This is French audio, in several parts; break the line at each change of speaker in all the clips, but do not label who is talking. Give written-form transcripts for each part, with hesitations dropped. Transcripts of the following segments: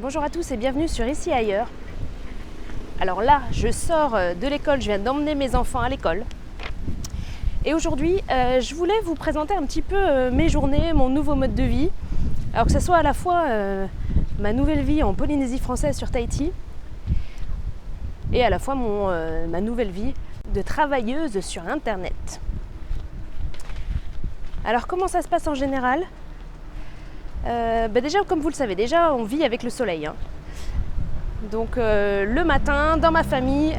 Bonjour à tous et bienvenue sur Ici et Ailleurs. Alors là, je sors de l'école, je viens d'emmener mes enfants à l'école. Et aujourd'hui, je voulais vous présenter un petit peu mes journées, mon nouveau mode de vie. Alors que ce soit à la fois ma nouvelle vie en Polynésie française sur Tahiti et à la fois ma nouvelle vie de travailleuse sur Internet. Alors comment ça se passe en général ? Déjà, comme vous le savez, on vit avec le soleil. Donc le matin, dans ma famille,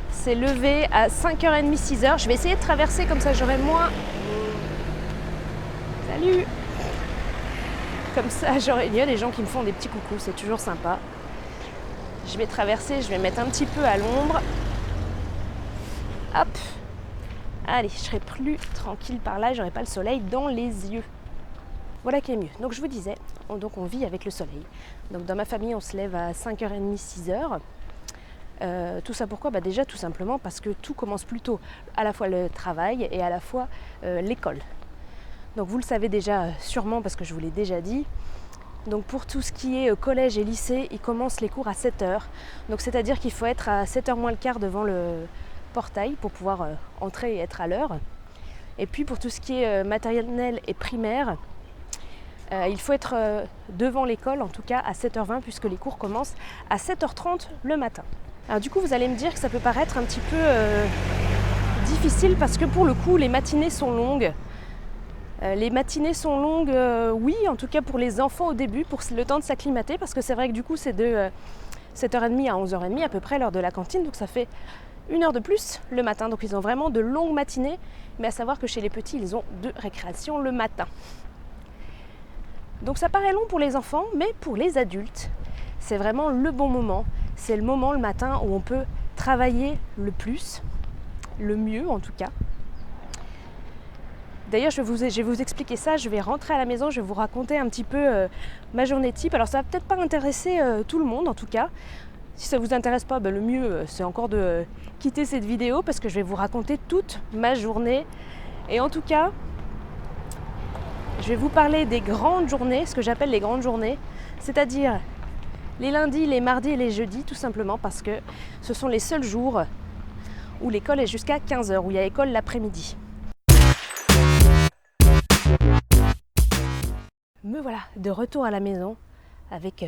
c'est levé à 5h30, 6h. Je vais essayer de traverser, comme ça j'aurai moins... Salut! Comme ça, il y a des gens qui me font des petits coucous, c'est toujours sympa. Je vais traverser, je vais mettre un petit peu à l'ombre. Hop! Allez, je serai plus tranquille par là, j'aurai pas le soleil dans les yeux. Voilà qui est mieux. Donc je vous disais, on vit avec le soleil. Donc dans ma famille, on se lève à 5h30, 6h. Tout ça pourquoi ? Déjà tout simplement parce que tout commence plus tôt. À la fois le travail et à la fois l'école. Donc vous le savez déjà sûrement parce que je vous l'ai déjà dit. Donc pour tout ce qui est collège et lycée, ils commencent les cours à 7h. Donc c'est-à-dire qu'il faut être à 7h moins le quart devant le portail pour pouvoir entrer et être à l'heure. Et puis pour tout ce qui est maternelle et primaire, il faut être devant l'école, en tout cas à 7h20, puisque les cours commencent à 7h30 le matin. Alors du coup, vous allez me dire que ça peut paraître un petit peu difficile, parce que pour le coup, les matinées sont longues. Oui, en tout cas pour les enfants au début, pour le temps de s'acclimater, parce que c'est vrai que du coup, c'est de 7h30 à 11h30 à peu près, l'heure de la cantine, donc ça fait 1 heure de plus le matin. Donc ils ont vraiment de longues matinées, mais à savoir que chez les petits, ils ont 2 récréations le matin. Donc ça paraît long pour les enfants, mais pour les adultes, c'est vraiment le bon moment. C'est le moment le matin où on peut travailler le plus, le mieux en tout cas. D'ailleurs, je vais vous expliquer ça, je vais rentrer à la maison, je vais vous raconter un petit peu ma journée type. Alors ça va peut-être pas intéresser tout le monde en tout cas. Si ça ne vous intéresse pas, le mieux c'est encore de quitter cette vidéo parce que je vais vous raconter toute ma journée. Et en tout cas, je vais vous parler des grandes journées, ce que j'appelle les grandes journées, c'est-à-dire les lundis, les mardis et les jeudis, tout simplement parce que ce sont les seuls jours où l'école est jusqu'à 15h, où il y a école l'après-midi. Me voilà de retour à la maison avec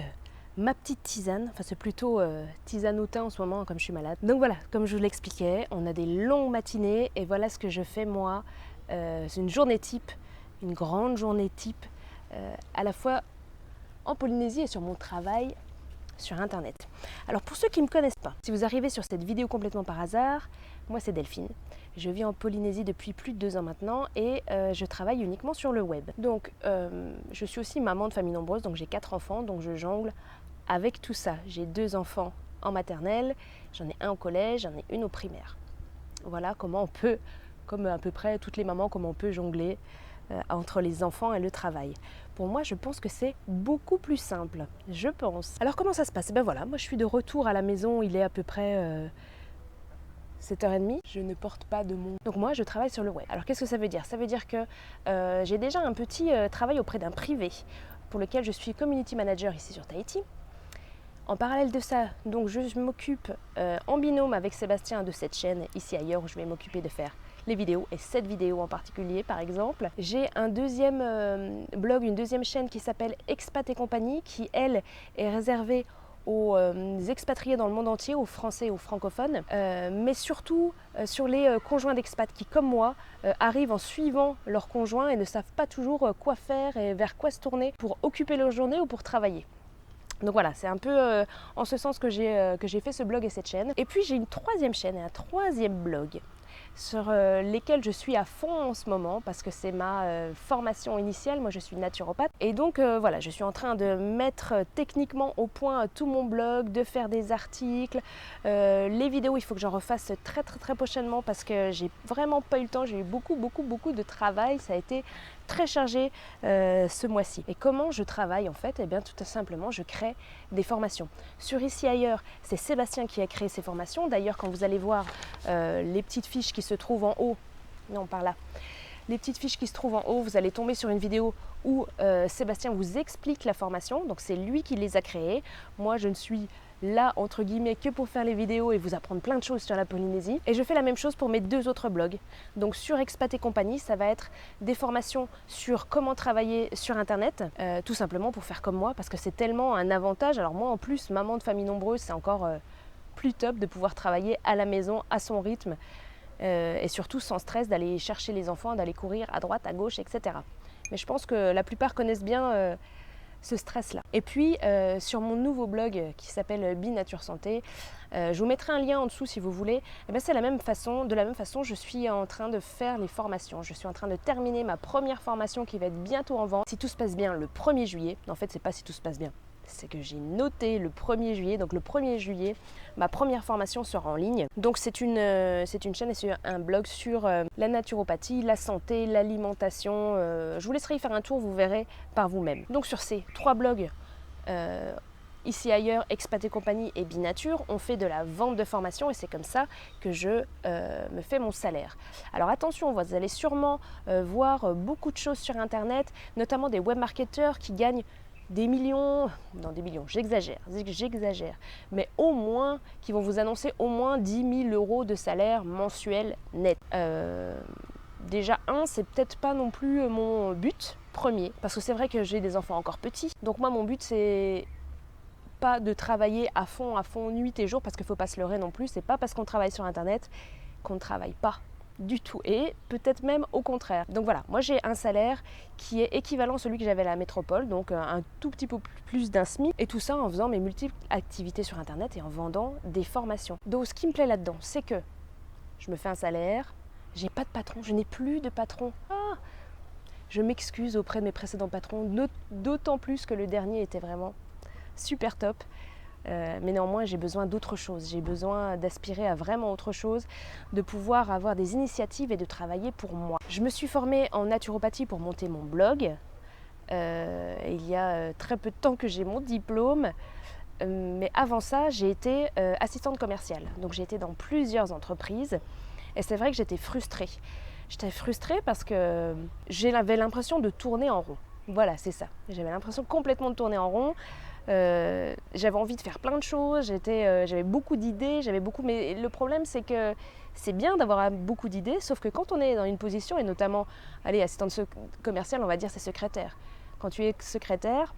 ma petite tisane, enfin c'est plutôt tisane au thym en ce moment comme je suis malade. Donc voilà, comme je vous l'expliquais, on a des longues matinées et voilà ce que je fais moi. C'est une journée type, une grande journée type, à la fois en Polynésie et sur mon travail sur Internet. Alors pour ceux qui ne me connaissent pas, si vous arrivez sur cette vidéo complètement par hasard, moi c'est Delphine. Je vis en Polynésie depuis plus de 2 ans maintenant et je travaille uniquement sur le web. Donc je suis aussi maman de famille nombreuse, donc j'ai 4 enfants, donc je jongle avec tout ça. J'ai 2 enfants en maternelle, j'en ai un au collège, j'en ai une au primaire. Voilà comment on peut, comme à peu près toutes les mamans, comment on peut jongler entre les enfants et le travail. Pour moi, je pense que c'est beaucoup plus simple, je pense. Alors comment ça se passe ? Voilà, moi je suis de retour à la maison, il est à peu près 7h30, je ne porte pas de mon... Donc moi je travaille sur le web. Alors qu'est-ce que ça veut dire ? Ça veut dire que j'ai déjà un petit travail auprès d'un privé pour lequel je suis community manager ici sur Tahiti. En parallèle de ça, donc je m'occupe en binôme avec Sébastien de cette chaîne Ici Ailleurs où je vais m'occuper de faire les vidéos et cette vidéo en particulier par exemple. J'ai un deuxième blog, une deuxième chaîne qui s'appelle Expat et compagnie qui elle est réservée aux expatriés dans le monde entier, aux Français et aux francophones, mais surtout sur les conjoints d'expats qui, comme moi, arrivent en suivant leurs conjoints et ne savent pas toujours quoi faire et vers quoi se tourner pour occuper leur journée ou pour travailler. Donc voilà, c'est un peu en ce sens que j'ai fait ce blog et cette chaîne. Et puis j'ai une troisième chaîne et un troisième blog sur lesquels je suis à fond en ce moment parce que c'est ma formation initiale. Moi je suis naturopathe et donc voilà, je suis en train de mettre techniquement au point tout mon blog, de faire des articles, les vidéos il faut que j'en refasse très prochainement parce que j'ai vraiment pas eu le temps, j'ai eu beaucoup de travail, ça a été très chargé ce mois-ci. Et comment je travaille en fait ? Eh bien tout simplement je crée des formations. Sur Ici Ailleurs, c'est Sébastien qui a créé ces formations. D'ailleurs quand vous allez voir les petites fiches qui se trouvent en haut, non par là, les petites fiches qui se trouvent en haut, vous allez tomber sur une vidéo où Sébastien vous explique la formation. Donc c'est lui qui les a créées. Moi, je ne suis là, entre guillemets, que pour faire les vidéos et vous apprendre plein de choses sur la Polynésie. Et je fais la même chose pour mes 2 autres blogs. Donc sur Expat et compagnie, ça va être des formations sur comment travailler sur Internet, tout simplement pour faire comme moi, parce que c'est tellement un avantage. Alors moi, en plus, maman de famille nombreuse, c'est encore plus top de pouvoir travailler à la maison, à son rythme, et surtout sans stress d'aller chercher les enfants, d'aller courir à droite, à gauche, etc. Mais je pense que la plupart connaissent bien ce stress-là. Et puis, sur mon nouveau blog qui s'appelle Be Nature Santé, je vous mettrai un lien en dessous si vous voulez. Et bien, c'est de la même façon, je suis en train de faire les formations. Je suis en train de terminer ma première formation qui va être bientôt en vente. Si tout se passe bien, le 1er juillet. En fait, c'est pas si tout se passe bien. C'est que j'ai noté le 1er juillet. Donc le 1er juillet, ma première formation sera en ligne. Donc c'est une chaîne et un blog sur la naturopathie, la santé, l'alimentation. Je vous laisserai y faire un tour, vous verrez par vous-même. Donc sur ces 3 blogs, Ici Ailleurs, Expat et compagnie et Binature, on fait de la vente de formation et c'est comme ça que je me fais mon salaire. Alors attention, vous allez sûrement voir beaucoup de choses sur Internet, notamment des webmarketeurs qui gagnent des millions, j'exagère, mais au moins, qui vont vous annoncer au moins 10 000 € de salaire mensuel net. Déjà, c'est peut-être pas non plus mon but premier, parce que c'est vrai que j'ai des enfants encore petits, donc moi mon but c'est pas de travailler à fond, nuit et jour, parce qu'il ne faut pas se leurrer non plus, c'est pas parce qu'on travaille sur Internet qu'on ne travaille pas du tout, et peut-être même au contraire. Donc voilà, moi j'ai un salaire qui est équivalent à celui que j'avais à la métropole, donc un tout petit peu plus d'un SMIC, et tout ça en faisant mes multiples activités sur Internet et en vendant des formations. Donc ce qui me plaît là-dedans, c'est que je me fais un salaire, j'ai pas de patron, je n'ai plus de patron. Je m'excuse auprès de mes précédents patrons, d'autant plus que le dernier était vraiment super top. Mais néanmoins, j'ai besoin d'autre chose. J'ai besoin d'aspirer à vraiment autre chose, de pouvoir avoir des initiatives et de travailler pour moi. Je me suis formée en naturopathie pour monter mon blog. Il y a très peu de temps que j'ai mon diplôme. Mais avant ça, j'ai été assistante commerciale. Donc j'ai été dans plusieurs entreprises. Et c'est vrai que j'étais frustrée. J'étais frustrée parce que j'avais l'impression de tourner en rond. Voilà, c'est ça. J'avais l'impression complètement de tourner en rond. J'avais envie de faire plein de choses, j'avais beaucoup d'idées, mais le problème c'est que c'est bien d'avoir beaucoup d'idées, sauf que quand on est dans une position, et notamment, assistante commerciale, on va dire c'est secrétaire. Quand tu es secrétaire,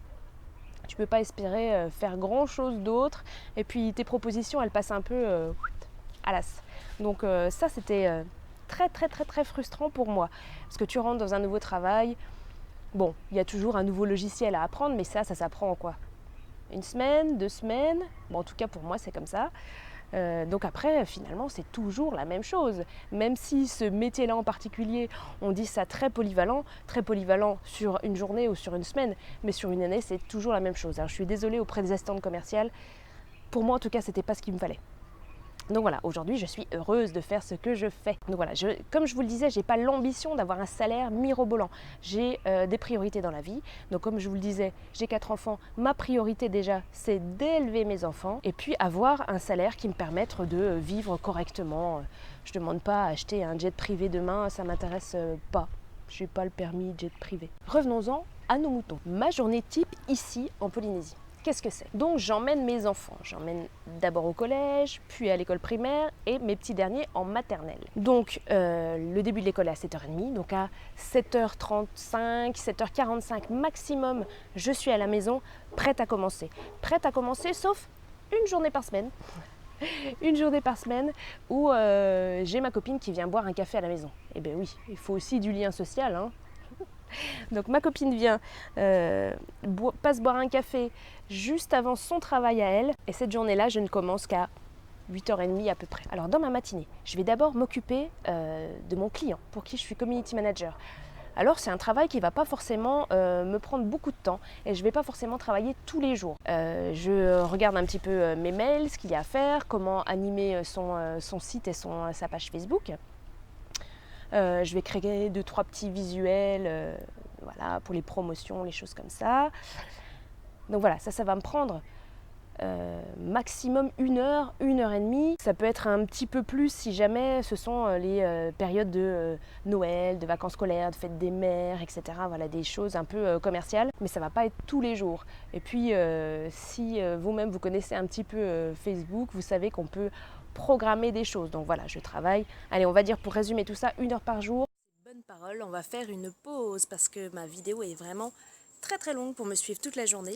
tu peux pas espérer faire grand chose d'autre, et puis tes propositions elles passent un peu à l'as. Donc ça c'était très très très très frustrant pour moi, parce que tu rentres dans un nouveau travail, bon, il y a toujours un nouveau logiciel à apprendre, mais ça s'apprend en quoi ? 1 semaine, 2 semaines, bon en tout cas pour moi c'est comme ça. Donc après finalement c'est toujours la même chose. Même si ce métier-là en particulier, on dit ça très polyvalent sur une journée ou sur une semaine, mais sur une année c'est toujours la même chose. Alors je suis désolée auprès des assistantes commerciales, pour moi en tout cas c'était pas ce qu'il me fallait. Donc voilà, aujourd'hui je suis heureuse de faire ce que je fais. Donc voilà, comme je vous le disais, j'ai pas l'ambition d'avoir un salaire mirobolant. J'ai des priorités dans la vie. Donc comme je vous le disais, j'ai 4 enfants. Ma priorité déjà, c'est d'élever mes enfants et puis avoir un salaire qui me permette de vivre correctement. Je ne demande pas à acheter un jet privé demain, ça m'intéresse pas. Je n'ai pas le permis jet privé. Revenons-en à nos moutons. Ma journée type ici en Polynésie. Qu'est-ce que c'est ? Donc j'emmène mes enfants, j'emmène d'abord au collège, puis à l'école primaire et mes petits derniers en maternelle. Donc le début de l'école est à 7h30, donc à 7h35, 7h45 maximum, je suis à la maison, prête à commencer. Prête à commencer sauf une journée par semaine. Une journée par semaine où j'ai ma copine qui vient boire un café à la maison. Eh bien oui, il faut aussi du lien social, hein. Donc ma copine vient passe boire un café juste avant son travail à elle, et cette journée-là je ne commence qu'à 8h30 à peu près. Alors dans ma matinée, je vais d'abord m'occuper de mon client pour qui je suis community manager. Alors c'est un travail qui ne va pas forcément me prendre beaucoup de temps et je ne vais pas forcément travailler tous les jours. Je regarde un petit peu mes mails, ce qu'il y a à faire, comment animer son site et sa page Facebook. Je vais créer 2-3 petits visuels voilà, pour les promotions, les choses comme ça. Donc voilà, ça va me prendre maximum 1 heure, 1 heure et demie. Ça peut être un petit peu plus si jamais ce sont les périodes de Noël, de vacances scolaires, de fête des mères, etc. Voilà, des choses un peu commerciales, mais ça ne va pas être tous les jours. Et puis si vous-même vous connaissez un petit peu Facebook, vous savez qu'on peut programmer des choses. Donc voilà, je travaille, allez, on va dire pour résumer tout ça, 1 heure par jour.
Bonne parole, on va faire une pause parce que ma vidéo est vraiment très longue pour me suivre toute la journée.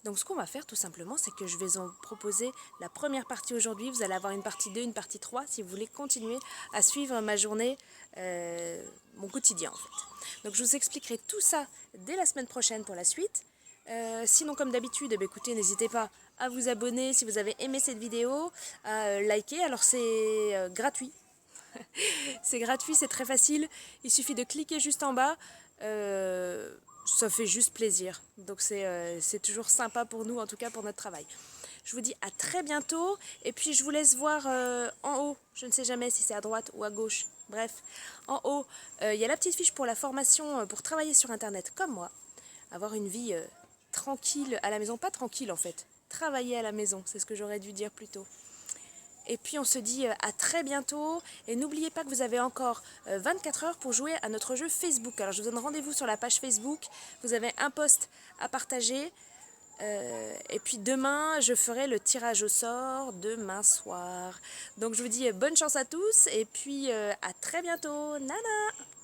Donc ce qu'on va faire tout simplement, c'est que je vais en proposer la première partie aujourd'hui. Vous allez avoir une partie 2, une partie 3 si vous voulez continuer à suivre ma journée, mon quotidien en fait. Donc je vous expliquerai tout ça dès la semaine prochaine pour la suite. Sinon comme d'habitude, écoutez, n'hésitez pas à vous abonner si vous avez aimé cette vidéo, à liker. Alors c'est gratuit. C'est gratuit, c'est très facile. Il suffit de cliquer juste en bas. Ça fait juste plaisir. Donc c'est toujours sympa pour nous, en tout cas pour notre travail. Je vous dis à très bientôt. Et puis je vous laisse voir en haut. Je ne sais jamais si c'est à droite ou à gauche. Bref, en haut, il y a la petite fiche pour la formation pour travailler sur Internet comme moi. Avoir une vie tranquille à la maison. Pas tranquille en fait. Travailler à la maison, c'est ce que j'aurais dû dire plus tôt. Et puis on se dit à très bientôt. Et n'oubliez pas que vous avez encore 24 heures pour jouer à notre jeu Facebook. Alors je vous donne rendez-vous sur la page Facebook. Vous avez un post à partager. Et puis demain, je ferai le tirage au sort demain soir. Donc je vous dis bonne chance à tous. Et puis à très bientôt. Nana!